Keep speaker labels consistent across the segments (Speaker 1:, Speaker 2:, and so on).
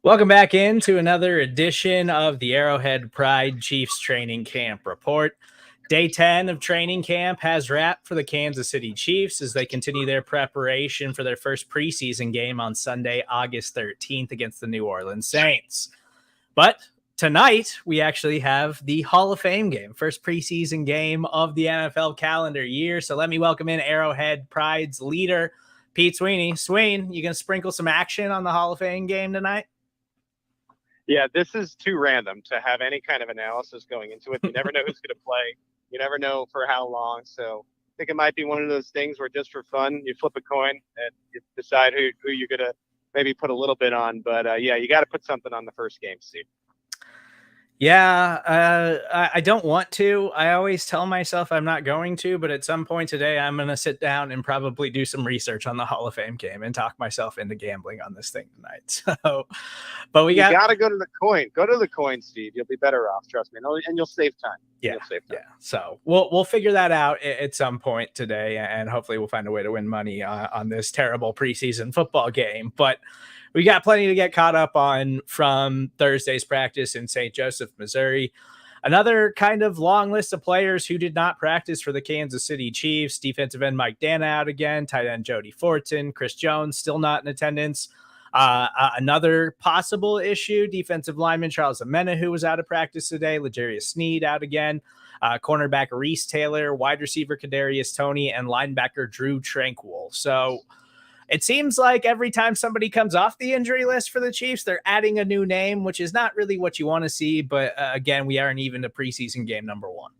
Speaker 1: Welcome back into another edition of the Arrowhead Pride Chiefs Training Camp Report. Day 10 of training camp has wrapped for the Kansas City Chiefs as they continue their preparation for their first preseason game on Sunday, August 13th against the New Orleans Saints. But tonight, we actually have the Hall of Fame game, first preseason game of the NFL calendar year. So let me welcome in Arrowhead Pride's leader, Pete Sweeney. Swain, you going to sprinkle some action on the Hall of Fame game tonight?
Speaker 2: Yeah, this is too random to have any kind of analysis going into it. You never know who's going to play. You never know for how long. So I think it might be one of those things where just for fun, you flip a coin and you decide who you're going to maybe put a little bit on. But yeah, you got to put something on the first game, Steve.
Speaker 1: Yeah, I don't want to. I always tell myself I'm not going to, but at some point today, I'm going to sit down and probably do some research on the Hall of Fame game and talk myself into gambling on this thing tonight. So, but
Speaker 2: you got to go to the coin. Go to the coin, Steve. You'll be better off, trust me, and you'll save time.
Speaker 1: Yeah, So we'll figure that out at some point today, and hopefully we'll find a way to win money on this terrible preseason football game. But we got plenty to get caught up on from Thursday's practice in St. Joseph, Missouri. Another kind of long list of players who did not practice for the Kansas City Chiefs. Defensive end Mike Dana out again. Tight end Jody Fortson. Chris Jones still not in attendance. Another possible issue, defensive lineman Charles Amena, who was out of practice today. L'Jarius Sneed out again. Cornerback Reese Taylor. Wide receiver Kadarius Toney. And linebacker Drew Tranquil. So it seems like every time somebody comes off the injury list for the Chiefs, they're adding a new name, which is not really what you want to see. But again, we aren't even to preseason game number one.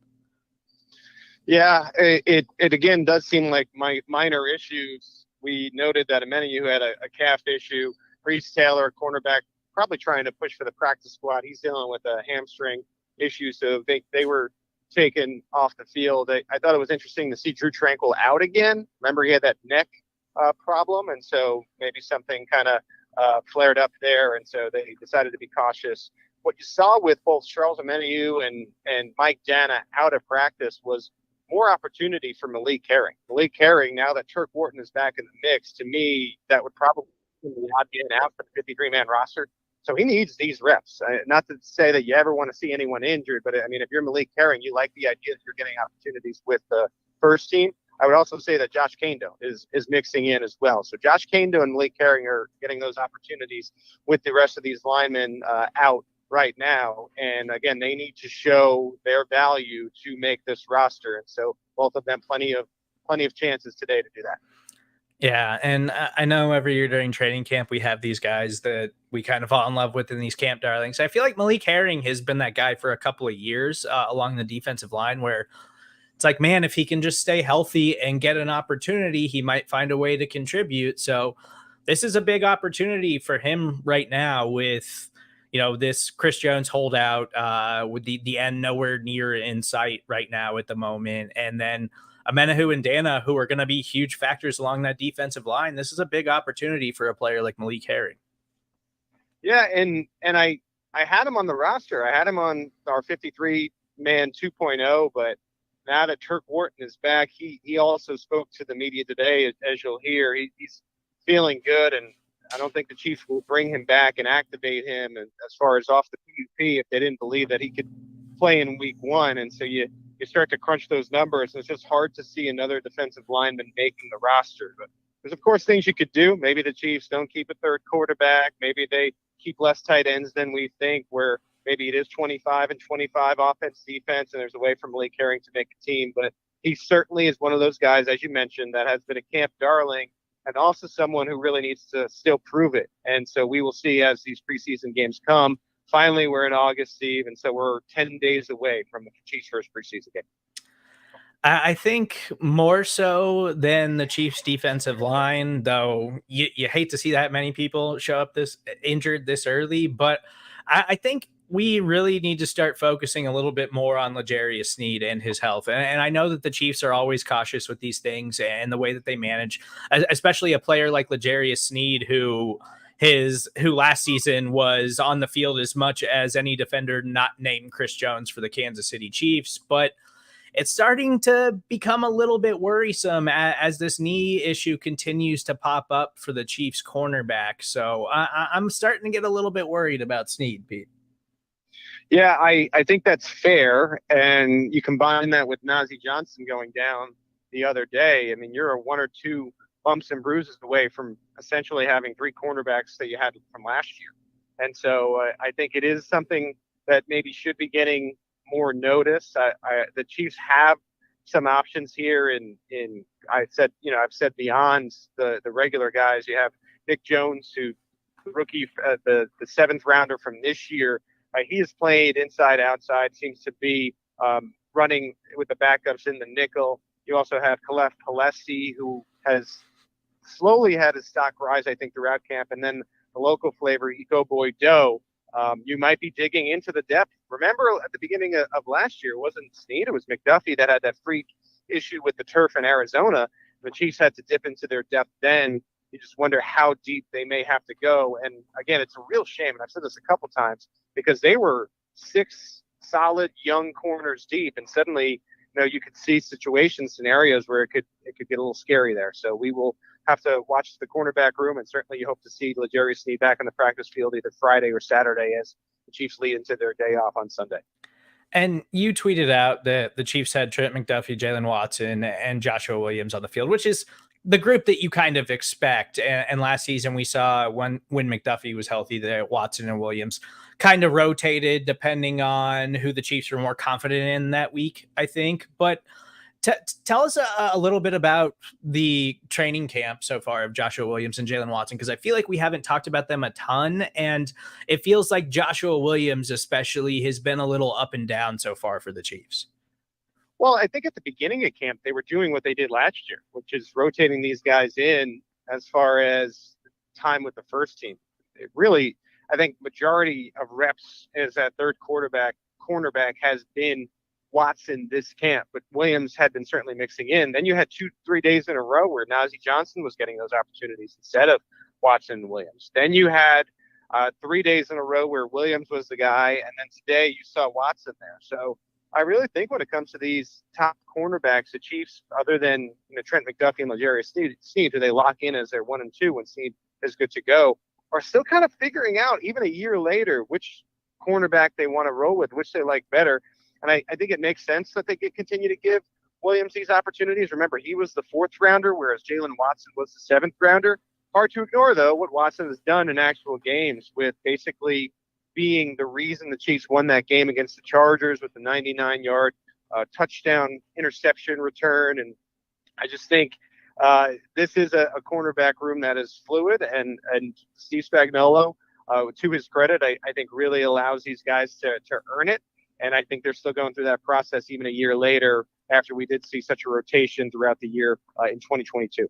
Speaker 2: Yeah, it again does seem like minor issues. We noted that Amenu had a calf issue. Reese Taylor, cornerback, probably trying to push for the practice squad. He's dealing with a hamstring issue, so they were taken off the field. I thought it was interesting to see Drew Tranquil out again. Remember, he had that neck problem, and so maybe something kind of flared up there, and so they decided to be cautious. What you saw with both Charles Amenu and Mike Dana out of practice was more opportunity for Malik Herring. Malik Herring, now that Turk Wharton is back in the mix, to me, that would probably be the odd in out for the 53-man roster. So he needs these reps. Not to say that you ever want to see anyone injured, but I mean, if you're Malik Herring, you like the idea that you're getting opportunities with the first team. I would also say that Josh Kando is mixing in as well. So Josh Kando and Malik Herring are getting those opportunities with the rest of these linemen out right now. And again, they need to show their value to make this roster. And so both of them plenty of chances today to do that.
Speaker 1: Yeah, and I know every year during training camp, we have these guys that we kind of fall in love with in these camp darlings. I feel like Malik Herring has been that guy for a couple of years along the defensive line where it's like, man, if he can just stay healthy and get an opportunity, he might find a way to contribute. So this is a big opportunity for him right now with, this Chris Jones holdout with the end nowhere near in sight right now at the moment. And then Amenahu and Dana, who are going to be huge factors along that defensive line. This is a big opportunity for a player like Malik Herring.
Speaker 2: Yeah, and I had him on the roster. I had him on our 53-man 2.0, but now that Turk Wharton is back, he also spoke to the media today, as you'll hear. He's feeling good, and I don't think the Chiefs will bring him back and activate him and as far as off the PUP if they didn't believe that he could play in week one. And so you start to crunch those numbers, and it's just hard to see another defensive lineman making the roster. But there's, of course, things you could do. Maybe the Chiefs don't keep a third quarterback. Maybe they keep less tight ends than we think, where maybe it is 25 and 25 offense, defense, and there's a way for Malik Herring to make a team. But he certainly is one of those guys, as you mentioned, that has been a camp darling and also someone who really needs to still prove it. And so we will see as these preseason games come. Finally, we're in August, Steve, and so we're 10 days away from the Chiefs' first preseason game.
Speaker 1: I think more so than the Chiefs' defensive line, though you hate to see that many people show up this injured this early, but I think we really need to start focusing a little bit more on L'Jarius Sneed and his health. And I know that the Chiefs are always cautious with these things and the way that they manage, especially a player like L'Jarius Sneed, who last season was on the field as much as any defender not named Chris Jones for the Kansas City Chiefs. But it's starting to become a little bit worrisome as this knee issue continues to pop up for the Chiefs cornerback. So I'm starting to get a little bit worried about Snead, Pete.
Speaker 2: Yeah, I think that's fair. And you combine that with Najee Johnson going down the other day. I mean, you're a one or two bumps and bruises away from essentially having three cornerbacks that you had from last year. And so I think it is something that maybe should be getting more notice. The Chiefs have some options here. I've said beyond the regular guys, you have Nick Jones, who rookie, the seventh rounder from this year. He has played inside, outside, seems to be running with the backups in the nickel. You also have Khalef Palesi, who has slowly had his stock rise, I think, throughout camp. And then the local flavor, Eco Boy Doe. You might be digging into the depth. Remember at the beginning of last year, it wasn't Snead, it was McDuffie that had that freak issue with the turf in Arizona. The Chiefs had to dip into their depth then. You just wonder how deep they may have to go. And again, it's a real shame, and I've said this a couple times, because they were six solid young corners deep, and suddenly, you could see scenarios where it could get a little scary there. So we will have to watch the cornerback room, and certainly you hope to see L'Jarius Sneed back on the practice field either Friday or Saturday as the Chiefs lead into their day off on Sunday.
Speaker 1: And you tweeted out that the Chiefs had Trent McDuffie, Jalen Watson, and Joshua Williams on the field, which is the group that you kind of expect. And last season we saw when McDuffie was healthy, that Watson and Williams kind of rotated depending on who the Chiefs were more confident in that week, I think. But tell us a little bit about the training camp so far of Joshua Williams and Jalen Watson, because I feel like we haven't talked about them a ton. And it feels like Joshua Williams especially has been a little up and down so far for the Chiefs.
Speaker 2: Well, I think at the beginning of camp, they were doing what they did last year, which is rotating these guys in as far as time with the first team. It really, I think majority of reps as that third cornerback has been Watson this camp, but Williams had been certainly mixing in. Then you had 2-3 days in a row where Najee Johnson was getting those opportunities instead of Watson and Williams. Then you had 3 days in a row where Williams was the guy, and then today you saw Watson there. So I really think when it comes to these top cornerbacks, the Chiefs, other than Trent McDuffie and L'Jarius Sneed, who they lock in as their 1 and 2 when Sneed is good to go, are still kind of figuring out, even a year later, which cornerback they want to roll with, which they like better. And I think it makes sense that they continue to give Williams these opportunities. Remember, he was the 4th rounder, whereas Jalen Watson was the 7th rounder. Hard to ignore, though, what Watson has done in actual games, with basically being the reason the Chiefs won that game against the Chargers with the 99-yard touchdown interception return. And I just think this is a cornerback room that is fluid, and Steve Spagnuolo, to his credit, I think really allows these guys to earn it. And I think they're still going through that process even a year later, after we did see such a rotation throughout the year in 2022.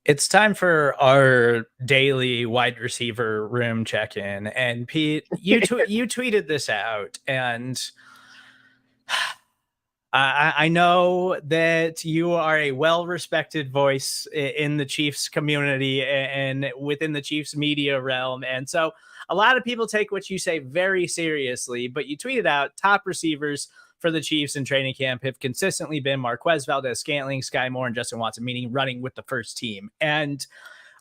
Speaker 1: It's time for our daily wide receiver room check-in. And Pete, you tweeted this out, and I know that you are a well-respected voice in the Chiefs community and within the Chiefs media realm. And so a lot of people take what you say very seriously, but you tweeted out top receivers for the Chiefs in training camp have consistently been Marquez Valdes-Scantling, Sky Moore, and Justin Watson, meaning running with the first team. And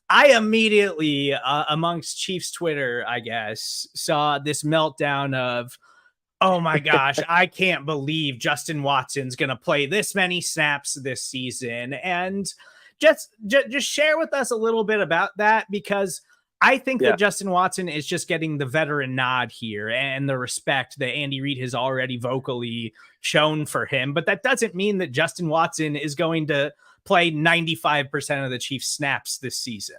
Speaker 1: I immediately, amongst Chiefs Twitter, I guess, saw this meltdown of, oh my gosh, I can't believe Justin Watson's going to play this many snaps this season. And just share with us a little bit about that, because I think that Justin Watson is just getting the veteran nod here and the respect that Andy Reid has already vocally shown for him. But that doesn't mean that Justin Watson is going to play 95% of the Chiefs snaps this season.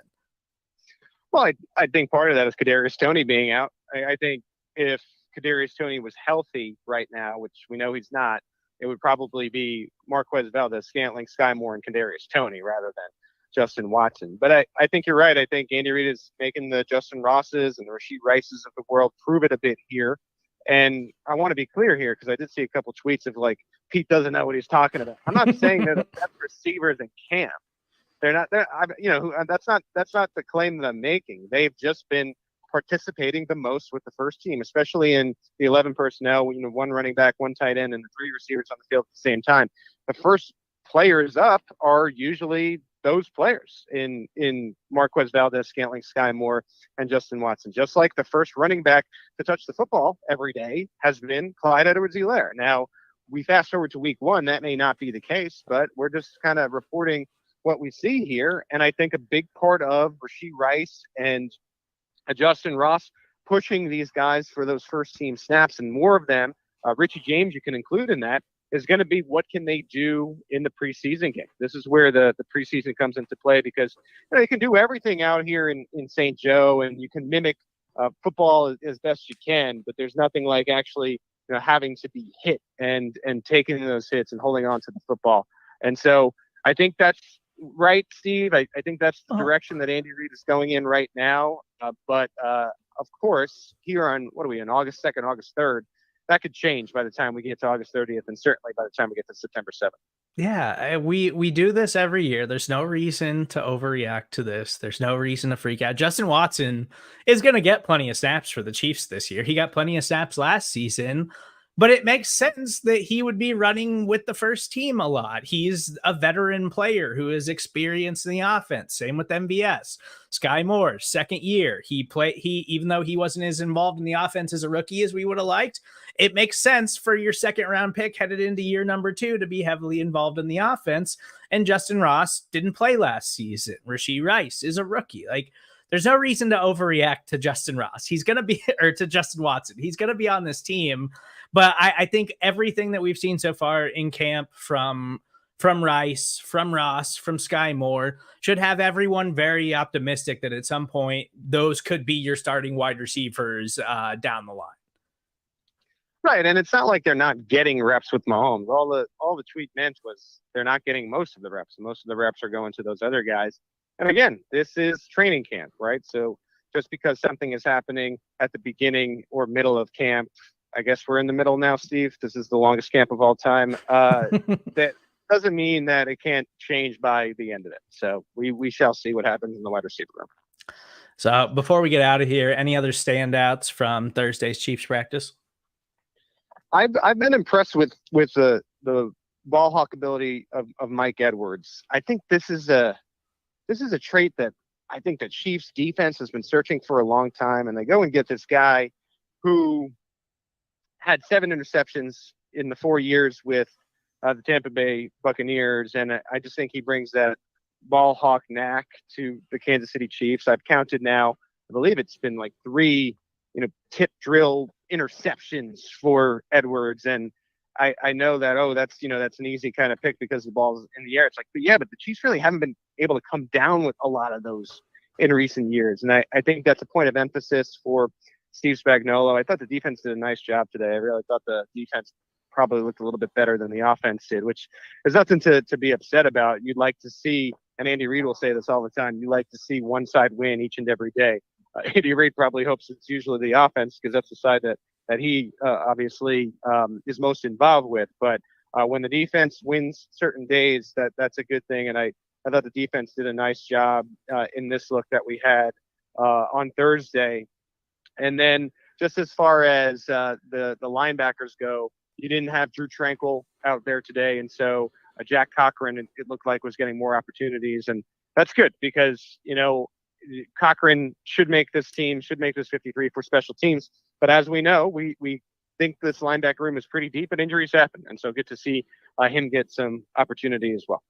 Speaker 2: Well, I think part of that is Kadarius Toney being out. I think if Kadarius Toney was healthy right now, which we know he's not, it would probably be Marquez Valdes-Scantling, Sky Moore, and Kadarius Toney rather than Justin Watson. But I think you're right. I think Andy Reid is making the Justin Rosses and the Rashid Rices of the world prove it a bit here. And I want to be clear here, because I did see a couple tweets of like, Pete doesn't know what he's talking about. I'm not saying they're the best receivers in camp. They're not. That's not the claim that I'm making. They've just been participating the most with the first team, especially in the 11 personnel, one running back, one tight end, and the 3 receivers on the field at the same time. The first players up are usually those players in Marquez Valdez, Scantling, Sky Moore, and Justin Watson. Just like the first running back to touch the football every day has been Clyde Edwards-Helaire. Now, we fast forward to week 1, that may not be the case, but we're just kind of reporting what we see here. And I think a big part of Rashee Rice and Justin Ross pushing these guys for those first team snaps, and more of them, Richie James you can include in that, is going to be what can they do in the preseason game. This is where the preseason comes into play, because you can do everything out here in St. Joe, and you can mimic football as best you can, but there's nothing like actually having to be hit and taking those hits and holding on to the football. And so I think that's right, Steve. I think that's the direction that Andy Reid is going in right now. But of course, here on, on August 2nd, August 3rd, that could change by the time we get to August 30th, and certainly by the time we get to September 7th.
Speaker 1: Yeah, we do this every year. There's no reason to overreact to this. There's no reason to freak out. Justin Watson is going to get plenty of snaps for the Chiefs this year. He got plenty of snaps last season, but it makes sense that he would be running with the first team a lot. He's a veteran player who is experienced in the offense. Same with MVS. Sky Moore, second year. He even though he wasn't as involved in the offense as a rookie as we would have liked, it makes sense for your second round pick headed into year number 2 to be heavily involved in the offense. And Justin Ross didn't play last season. Rashee Rice is a rookie. There's no reason to overreact to Justin Ross. He's going to be, or to Justin Watson. He's going to be on this team. But I think everything that we've seen so far in camp from Rice, from Ross, from Sky Moore should have everyone very optimistic that at some point those could be your starting wide receivers down the line.
Speaker 2: Right, and it's not like they're not getting reps with Mahomes. All the tweet meant was they're not getting most of the reps. Most of the reps are going to those other guys. And again, this is training camp, right? So just because something is happening at the beginning or middle of camp, I guess we're in the middle now, Steve. This is the longest camp of all time. That doesn't mean that it can't change by the end of it. So we shall see what happens in the wide receiver room.
Speaker 1: So before we get out of here, any other standouts from Thursday's Chiefs practice?
Speaker 2: I've been impressed with the ball hawk ability of Mike Edwards. I think this is a trait that I think the Chiefs defense has been searching for a long time, and they go and get this guy who had 7 interceptions in the 4 years with the Tampa Bay Buccaneers, and I just think he brings that ball hawk knack to the Kansas City Chiefs. I've counted now, I believe it's been like 3 tip drill interceptions for Edwards, and I know that that's an easy kind of pick because the ball's in the air. It's like, but the Chiefs really haven't been able to come down with a lot of those in recent years, and I think that's a point of emphasis for Steve Spagnuolo. I thought the defense did a nice job today. I really thought the defense probably looked a little bit better than the offense did, which is nothing to be upset about. You'd like to see, and Andy Reid will say this all the time, you like to see one side win each and every day. Andy Reid probably hopes it's usually the offense because that's the side that he obviously is most involved with. But when the defense wins certain days, that's a good thing. And I thought the defense did a nice job in this look that we had on Thursday. And then just as far as the linebackers go, you didn't have Drew Tranquil out there today. And so Jack Cochran, it looked like, was getting more opportunities. And that's good because, Cochran should make this 53 for special teams. But as we know, we think this linebacker room is pretty deep and injuries happen. And so good to see him get some opportunity as well.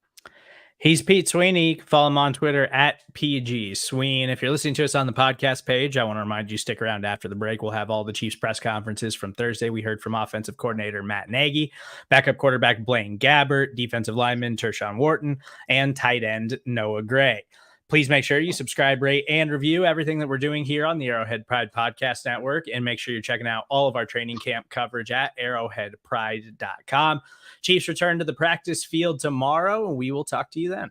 Speaker 1: He's Pete Sweeney. Follow him on Twitter at PG Sween. If you're listening to us on the podcast page, I want to remind you, stick around after the break. We'll have all the Chiefs press conferences from Thursday. We heard from offensive coordinator Matt Nagy, backup quarterback Blaine Gabbert, defensive lineman Tershawn Wharton, and tight end Noah Gray. Please make sure you subscribe, rate, and review everything that we're doing here on the Arrowhead Pride Podcast Network. And make sure you're checking out all of our training camp coverage at arrowheadpride.com. Chiefs return to the practice field tomorrow, and we will talk to you then.